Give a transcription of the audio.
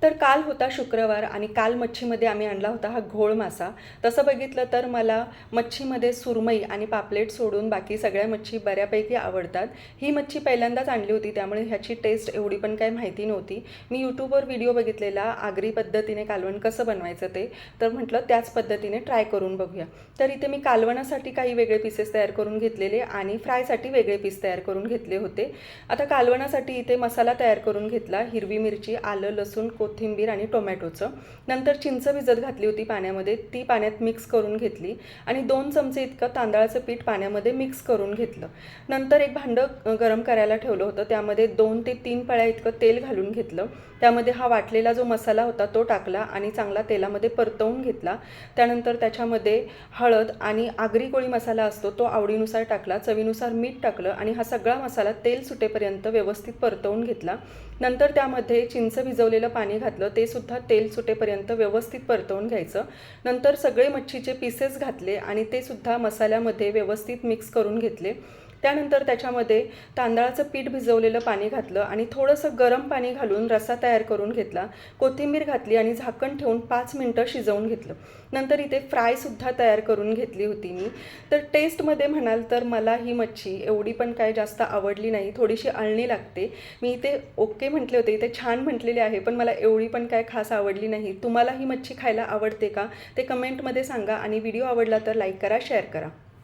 तर काल होता शुक्रवार आणि काल मच्छीमध्ये आम्ही आणला होता हा घोळ मासा. तसं बघितलं तर मला मच्छीमध्ये सुरमई आणि पापलेट सोडून बाकी सगळ्या मच्छी बऱ्यापैकी आवडतात. ही मच्छी पहिल्यांदाच आणली होती त्यामुळे ह्याची टेस्ट एवढी पण काही माहिती नव्हती. मी यूट्यूबवर व्हिडिओ बघितलेला आगरी पद्धतीने कालवण कसं बनवायचं ते, तर म्हटलं त्याच पद्धतीने ट्राय करून बघूया. तर इथे मी कालवणासाठी काही वेगळे पीसेस तयार करून घेतलेले आणि फ्रायसाठी वेगळे पीस तयार करून घेतले होते. आता कालवणासाठी इथे मसाला तयार करून घेतला. हिरवी मिरची, आलं, लसूण, कोथिंबीर आणि टोमॅटोचं. नंतर चिंच भिजत घातली होती पाण्यामध्ये, ती पाण्यात मिक्स करून घेतली आणि 2 चमचे इतकं तांदळाचं पीठ पाण्यामध्ये मिक्स करून घेतलं. नंतर एक भांडं गरम करायला ठेवलं होतं. त्यामध्ये 2 ते 3 पळ्या इतकं तेल घालून घेतलं. त्यामध्ये हा वाटलेला जो मसाला होता तो टाकला आणि चांगला तेलामध्ये परतवून घेतला. त्यानंतर त्याच्यामध्ये हळद आणि आगरी कोळी मसाला असतो तो आवडीनुसार टाकला. चवीनुसार मीठ टाकलं आणि हा सगळा मसाला तेल सुटेपर्यंत व्यवस्थित परतवून घेतला. नंतर त्यामध्ये चिंच भिजवलेलं पाणी घातलं, ते सुद्धा तेल सुटेपर्यंत व्यवस्थित परतवून घ्यायचं. नंतर सगळे मच्छीचे पीसेस घातले आणि ते सुद्धा मसाल्यामध्ये व्यवस्थित मिक्स करून घेतले. त्यानंतर त्याच्यामध्ये तांदळाचं पीठ भिजवलेलं पाणी घातलं आणि थोडंसं गरम पाणी घालून रस्सा तयार करून घेतला. कोथिंबीर घातली आणि झाकण ठेवून 5 मिनटं शिजवून घेतलं. नंतर इथे फ्रायसुद्धा तयार करून घेतली होती मी. तर टेस्टमध्ये म्हणाल तर मला ही मच्छी एवढी पण काय जास्त आवडली नाही, थोडीशी अळणी लागते. मी इथे ओके म्हटले होते, इथे छान म्हटलेले आहे, पण मला एवढी पण काय खास आवडली नाही. तुम्हाला ही मच्छी खायला आवडते का ते कमेंटमध्ये सांगा आणि व्हिडिओ आवडला तर लाईक करा, शेअर करा.